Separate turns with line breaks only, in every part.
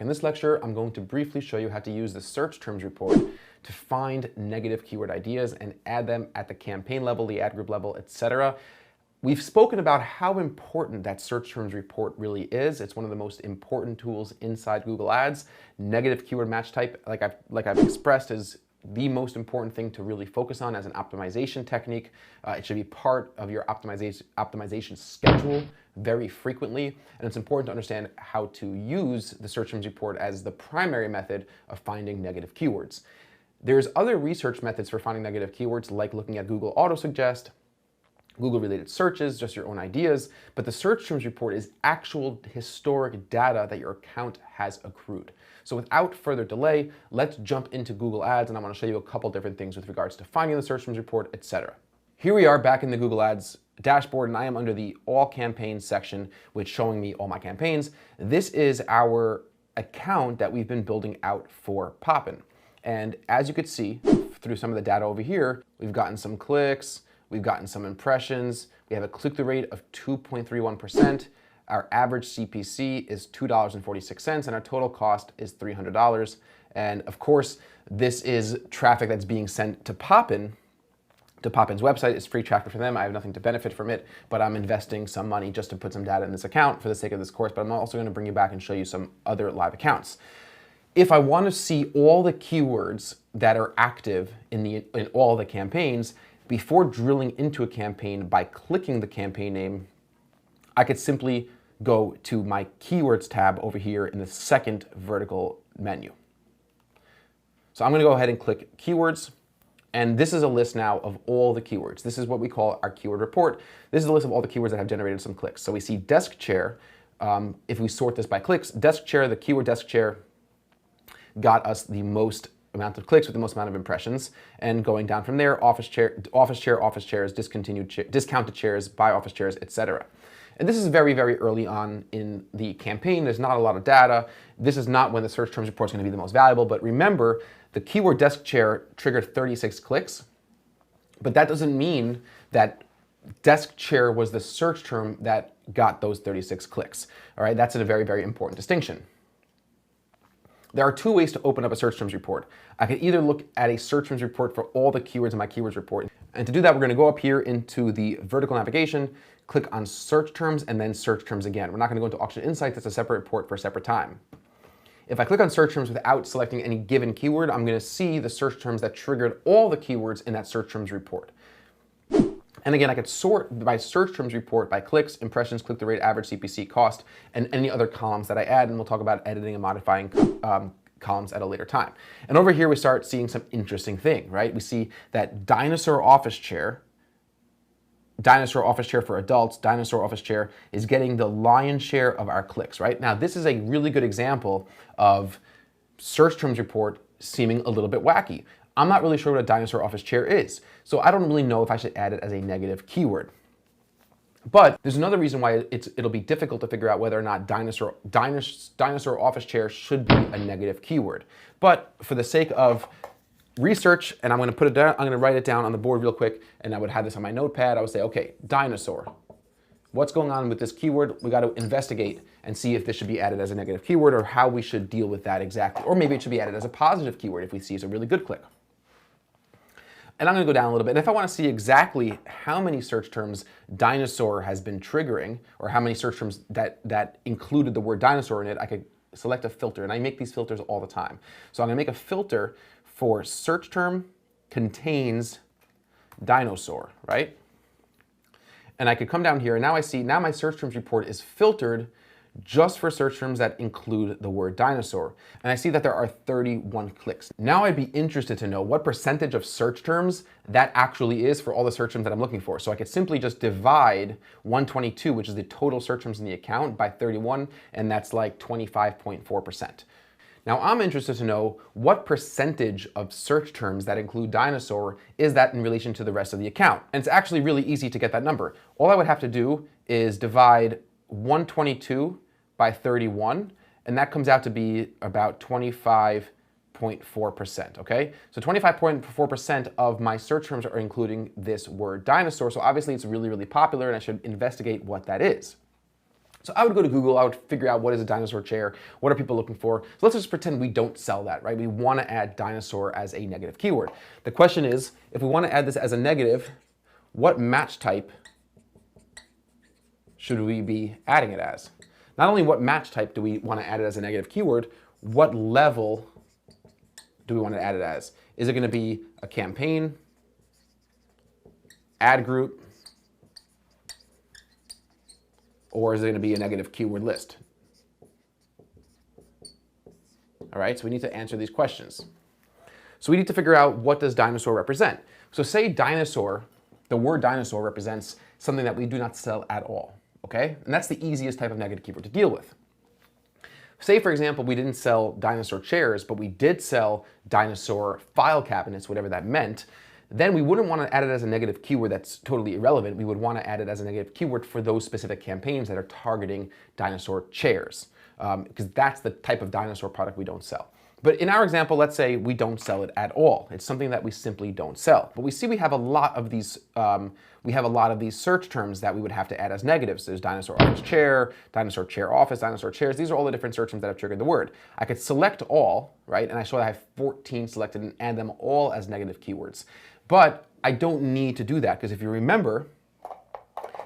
In this lecture, I'm going to briefly show you how to use the search terms report to find negative keyword ideas and add them at the campaign level, the ad group level, etc. We've spoken about how important that search terms report really is. It's one of the most important tools inside Google Ads. Negative keyword match type, like I've expressed, is the most important thing to really focus on as an optimization technique. It should be part of your optimization schedule very frequently, and it's important to understand how to use the search terms report as the primary method of finding negative keywords. There's other research methods for finding negative keywords, like looking at Google Autosuggest, Google-related searches, just your own ideas, but the search terms report is actual historic data that your account has accrued. So without further delay, let's jump into Google Ads, and I want to show you a couple different things with regards to finding the search terms report, etc. Here we are back in the Google Ads dashboard, and I am under the All Campaigns section, which is showing me all my campaigns. This is our account that we've been building out for Poppin'. And as you could see through some of the data over here, we've gotten some clicks, we've gotten some impressions, we have a click-through rate of 2.31%, our average CPC is $2.46, and our total cost is $300. And of course, this is traffic that's being sent to Poppin'. To Poppin's website. It's free traffic for them. I have nothing to benefit from it, but I'm investing some money just to put some data in this account for the sake of this course, but I'm also going to bring you back and show you some other live accounts. If I want to see all the keywords that are active in all the campaigns, before drilling into a campaign by clicking the campaign name, I could simply go to my keywords tab over here in the second vertical menu. So I'm going to go ahead and click keywords. And this is a list now of all the keywords. This is what we call our keyword report. This is a list of all the keywords that have generated some clicks. So we see desk chair. If we sort this by clicks, desk chair, the keyword desk chair got us the most amount of clicks with the most amount of impressions. And going down from there, office chairs, discounted chairs, buy office chairs, etc. And this is very, very early on in the campaign. There's not a lot of data. This is not when the search terms report is going to be the most valuable, but remember, the keyword desk chair triggered 36 clicks, but that doesn't mean that desk chair was the search term that got those 36 clicks. All right, that's a very, very important distinction. There are two ways to open up a search terms report. I can either look at a search terms report for all the keywords in my keywords report. And to do that, we're going to go up here into the vertical navigation, click on search terms, and then search terms again. We're not going to go into auction insights. That's a separate report for a separate time. If I click on search terms without selecting any given keyword, I'm going to see the search terms that triggered all the keywords in that search terms report. And again, I could sort by search terms report by clicks, impressions, click-through rate, average CPC, cost, and any other columns that I add, and we'll talk about editing and modifying columns at a later time. And over here, we start seeing some interesting thing, right? We see that dinosaur office chair for adults, dinosaur office chair is getting the lion's share of our clicks, right? Now, this is a really good example of search terms report seeming a little bit wacky. I'm not really sure what a dinosaur office chair is, so I don't really know if I should add it as a negative keyword. But there's another reason why it'll be difficult to figure out whether or not dinosaur office chair should be a negative keyword. But for the sake of research, and I'm going to put it down, I'm going to write it down on the board real quick, and I would have this on my notepad. I would say, okay, dinosaur. What's going on with this keyword? We got to investigate and see if this should be added as a negative keyword or how we should deal with that exactly. Or maybe it should be added as a positive keyword if we see it's a really good click. And I'm going to go down a little bit. And if I want to see exactly how many search terms dinosaur has been triggering, or how many search terms that included the word dinosaur in it, I could select a filter. And I make these filters all the time. So I'm going to make a filter for search term contains dinosaur, right? And I could come down here, and now I see, now my search terms report is filtered just for search terms that include the word dinosaur. And I see that there are 31 clicks. Now I'd be interested to know what percentage of search terms that actually is for all the search terms that I'm looking for. So I could simply just divide 122, which is the total search terms in the account, by 31, and that's like 25.4%. Now I'm interested to know what percentage of search terms that include dinosaur is that in relation to the rest of the account. And it's actually really easy to get that number. All I would have to do is divide 122 by 31, and that comes out to be about 25.4%, okay? So 25.4% of my search terms are including this word dinosaur, so obviously it's really, really popular, and I should investigate what that is. So I would go to Google, I would figure out what is a dinosaur chair, what are people looking for. So let's just pretend we don't sell that, right? We want to add dinosaur as a negative keyword. The question is, if we want to add this as a negative, what match type should we be adding it as? Not only what match type do we want to add it as a negative keyword, what level do we want to add it as? Is it going to be a campaign, ad group, or is it going to be a negative keyword list? All right, so we need to answer these questions. So we need to figure out, what does dinosaur represent? So say dinosaur, the word dinosaur represents something that we do not sell at all, okay? And that's the easiest type of negative keyword to deal with. Say, for example, we didn't sell dinosaur chairs, but we did sell dinosaur file cabinets, whatever that meant. Then we wouldn't want to add it as a negative keyword that's totally irrelevant. We would want to add it as a negative keyword for those specific campaigns that are targeting dinosaur chairs, because that's the type of dinosaur product we don't sell. But in our example, let's say we don't sell it at all. It's something that we simply don't sell. But we see we have a lot of these search terms that we would have to add as negatives. There's dinosaur office chair office, dinosaur chairs. These are all the different search terms that have triggered the word. I could select all, right? And I show that I have 14 selected and add them all as negative keywords. But I don't need to do that, because if you remember,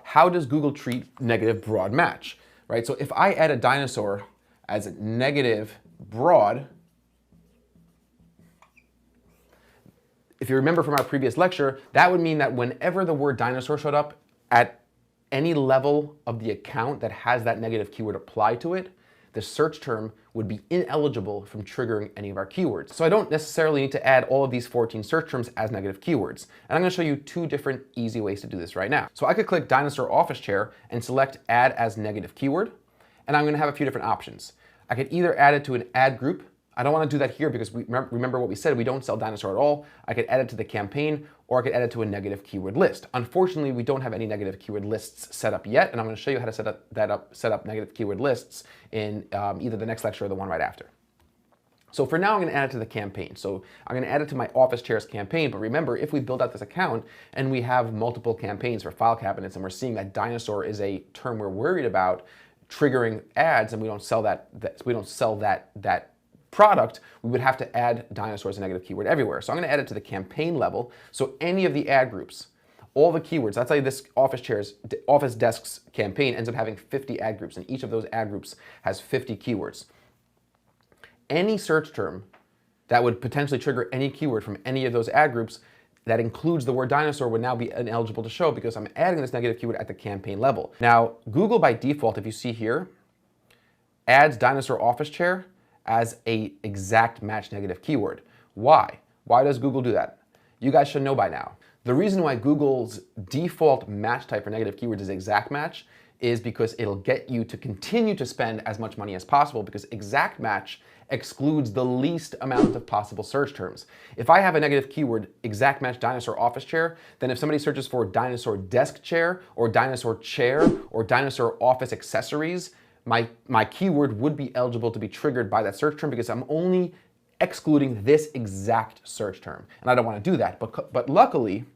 how does Google treat negative broad match, right? So if I add a dinosaur as a negative broad, if you remember from our previous lecture, that would mean that whenever the word dinosaur showed up at any level of the account that has that negative keyword applied to it, the search term would be ineligible from triggering any of our keywords. So I don't necessarily need to add all of these 14 search terms as negative keywords. And I'm going to show you two different easy ways to do this right now. So I could click dinosaur office chair and select add as negative keyword. And I'm going to have a few different options. I could either add it to an ad group. I don't want to do that here because remember what we said, we don't sell dinosaur at all. I could add it to the campaign, or I could add it to a negative keyword list. Unfortunately, we don't have any negative keyword lists set up yet, and I'm going to show you how to set up negative keyword lists in either the next lecture or the one right after. So for now, I'm going to add it to the campaign. So I'm going to add it to my office chairs campaign. But remember, if we build out this account and we have multiple campaigns for file cabinets, and we're seeing that dinosaur is a term we're worried about triggering ads, and we don't sell that product, we would have to add dinosaur as a negative keyword everywhere. So I'm going to add it to the campaign level. So any of the ad groups, all the keywords, let's say this office desks campaign ends up having 50 ad groups, and each of those ad groups has 50 keywords. Any search term that would potentially trigger any keyword from any of those ad groups that includes the word dinosaur would now be ineligible to show, because I'm adding this negative keyword at the campaign level. Now, Google by default, if you see here, adds dinosaur office chair as a exact match negative keyword. Why? Why does Google do that? You guys should know by now. The reason why Google's default match type for negative keywords is exact match is because it'll get you to continue to spend as much money as possible, because exact match excludes the least amount of possible search terms. If I have a negative keyword, exact match dinosaur office chair, then if somebody searches for dinosaur desk chair or dinosaur dinosaur office accessories, my keyword would be eligible to be triggered by that search term, because I'm only excluding this exact search term. And I don't want to do that. But luckily,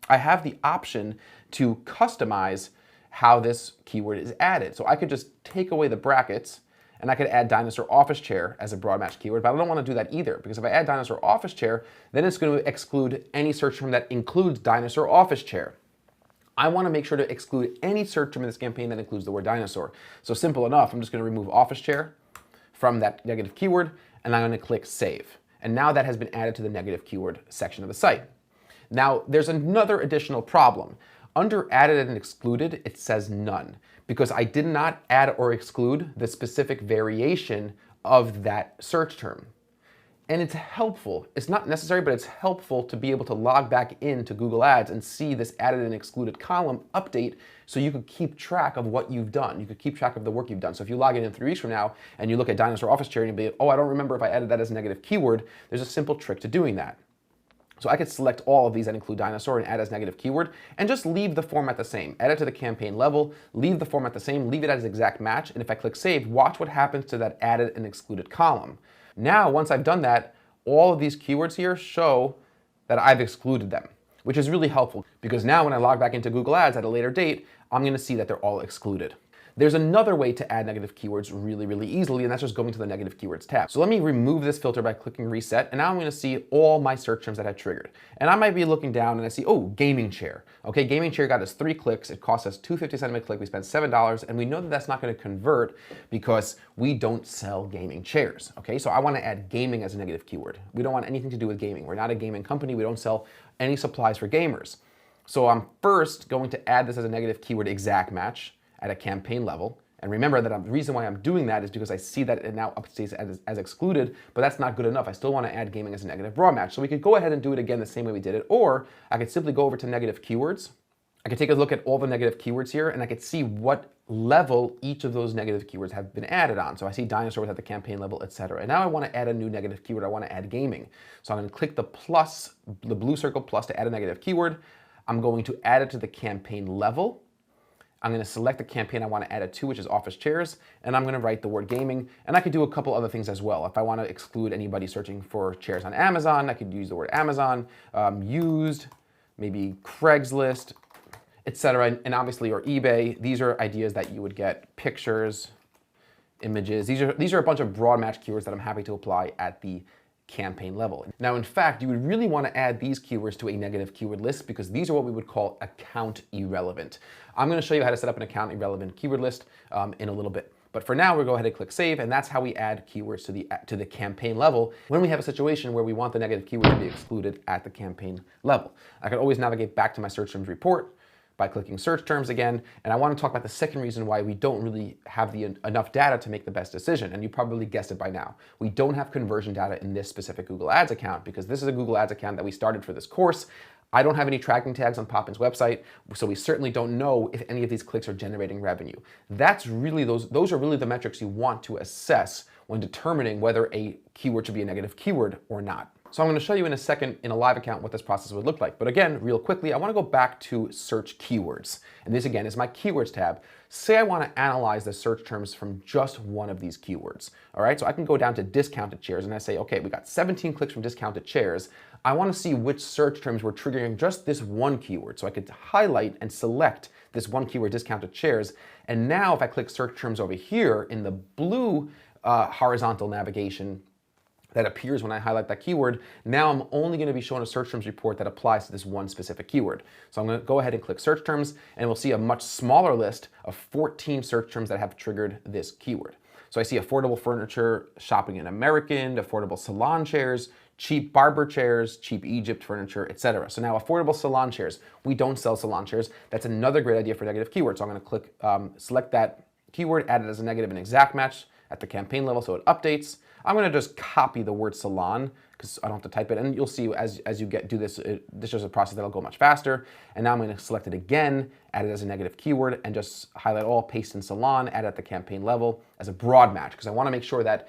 I have the option to customize how this keyword is added. So I could just take away the brackets, and I could add dinosaur office chair as a broad match keyword, but I don't want to do that either, because if I add dinosaur office chair, then it's going to exclude any search term that includes dinosaur office chair. I want to make sure to exclude any search term in this campaign that includes the word dinosaur. So simple enough, I'm just going to remove office chair from that negative keyword, and I'm going to click save. And now that has been added to the negative keyword section of the site. Now, there's another additional problem. Under added and excluded, it says none, because I did not add or exclude the specific variation of that search term. And it's helpful. It's not necessary, but it's helpful to be able to log back into Google Ads and see this added and excluded column update, so you could keep track of what you've done. You could keep track of the work you've done. So if you log in 3 weeks from now and you look at dinosaur office chair and you'll be, oh, I don't remember if I added that as a negative keyword, there's a simple trick to doing that. So I could select all of these that include dinosaur and add as negative keyword, and just leave the format the same. Add it to the campaign level, leave the format the same, leave it as exact match, and if I click save, watch what happens to that added and excluded column. Now, once I've done that, all of these keywords here show that I've excluded them, which is really helpful, because now when I log back into Google Ads at a later date, I'm going to see that they're all excluded. There's another way to add negative keywords really, really easily, and that's just going to the negative keywords tab. So let me remove this filter by clicking reset, and now I'm gonna see all my search terms that I triggered. And I might be looking down and I see, oh, gaming chair. Okay, gaming chair got us 3 clicks. It cost us $2.57 a click. We spent $7, and we know that that's not gonna convert because we don't sell gaming chairs. Okay, so I wanna add gaming as a negative keyword. We don't want anything to do with gaming. We're not a gaming company. We don't sell any supplies for gamers. So I'm first going to add this as a negative keyword exact match at a campaign level. And remember that the reason why I'm doing that is because I see that it now updates as excluded, but that's not good enough. I still want to add gaming as a negative broad match. So we could go ahead and do it again the same way we did it, or I could simply go over to negative keywords. I could take a look at all the negative keywords here, and I could see what level each of those negative keywords have been added on. So I see dinosaur was at the campaign level, etc. And now I want to add a new negative keyword. I want to add gaming. So I'm going to click the plus, the blue circle plus to add a negative keyword. I'm going to add it to the campaign level. I'm going to select the campaign I want to add it to, which is office chairs, and I'm going to write the word gaming. And I could do a couple other things as well. If I want to exclude anybody searching for chairs on Amazon, I could use the word Amazon, used, maybe Craigslist, etc. And obviously, or eBay. These are ideas that you would get. Pictures, images. These are a bunch of broad match keywords that I'm happy to apply at the campaign level. Now, in fact, you would really want to add these keywords to a negative keyword list because these are what we would call account irrelevant. I'm going to show you how to set up an account irrelevant keyword list in a little bit. But for now, we'll go ahead and click save, and that's how we add keywords to the campaign level when we have a situation where we want the negative keyword to be excluded at the campaign level. I can always navigate back to my search terms report by clicking search terms again, and I want to talk about the second reason why we don't really have enough data to make the best decision, and you probably guessed it by now. We don't have conversion data in this specific Google Ads account because this is a Google Ads account that we started for this course. I don't have any tracking tags on Poppin's website, so we certainly don't know if any of these clicks are generating revenue. That's really those are really the metrics you want to assess when determining whether a keyword should be a negative keyword or not. So I'm going to show you in a second in a live account what this process would look like. But again, real quickly, I want to go back to search keywords. And this again is my keywords tab. Say I want to analyze the search terms from just one of these keywords. All right, so I can go down to discounted chairs and I say, okay, we got 17 clicks from discounted chairs. I want to see which search terms were triggering just this one keyword. So I could highlight and select this one keyword, discounted chairs. And now if I click search terms over here in the blue horizontal navigation, that appears when I highlight that keyword, now I'm only going to be shown a search terms report that applies to this one specific keyword. So I'm going to go ahead and click search terms, and we'll see a much smaller list of 14 search terms that have triggered this keyword. So I see affordable furniture, shopping in American, affordable salon chairs, cheap barber chairs, cheap Egypt furniture, etc. So now affordable salon chairs. We don't sell salon chairs. That's another great idea for negative keywords. So I'm going to click, select that keyword, add it as a negative and exact match at the campaign level so it updates. I'm going to just copy the word salon because I don't have to type it, and you'll see as you do this, this is a process that'll go much faster. And now I'm going to select it again, add it as a negative keyword, and just highlight all, paste in salon, add it at the campaign level as a broad match because I want to make sure that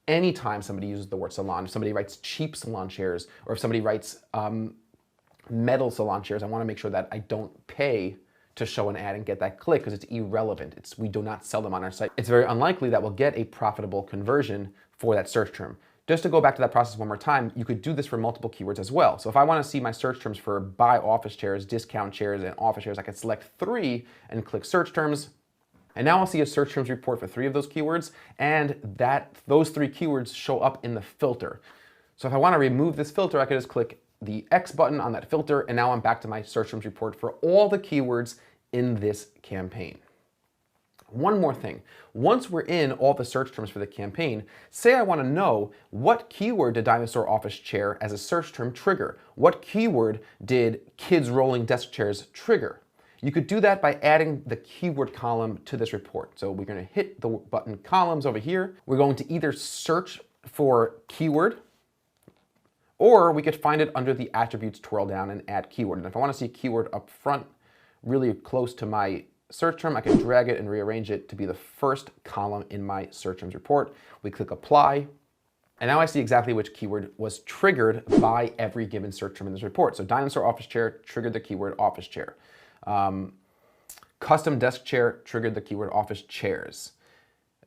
anytime somebody uses the word salon, if somebody writes cheap salon chairs, or if somebody writes metal salon chairs, I want to make sure that I don't pay to show an ad and get that click because it's irrelevant. We do not sell them on our site. It's very unlikely that we'll get a profitable conversion for that search term. Just to go back to that process one more time, you could do this for multiple keywords as well. So if I want to see my search terms for buy office chairs, discount chairs, and office chairs, I could select 3 and click search terms. And now I'll see a search terms report for 3 of those keywords, and those 3 keywords show up in the filter. So if I want to remove this filter, I could just click the X button on that filter, and now I'm back to my search terms report for all the keywords in this campaign. One more thing. Once we're in all the search terms for the campaign, say I want to know what keyword did dinosaur office chair as a search term trigger? What keyword did kids rolling desk chairs trigger? You could do that by adding the keyword column to this report. So we're going to hit the button columns over here. We're going to either search for keyword, or we could find it under the attributes twirl down and add keyword. And if I want to see keyword up front, really close to my search term, I can drag it and rearrange it to be the first column in my search terms report. We click apply, and now I see exactly which keyword was triggered by every given search term in this report. So dinosaur office chair triggered the keyword office chair. Custom desk chair triggered the keyword office chairs.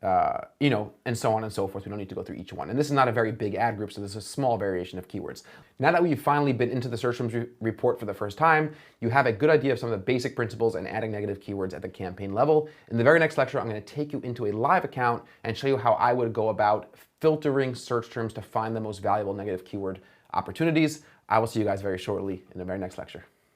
and so on and so forth. We don't need to go through each one. And this is not a very big ad group, so this is a small variation of keywords. Now that we've finally been into the search terms report for the first time, you have a good idea of some of the basic principles in adding negative keywords at the campaign level. In the very next lecture, I'm going to take you into a live account and show you how I would go about filtering search terms to find the most valuable negative keyword opportunities. I will see you guys very shortly in the very next lecture.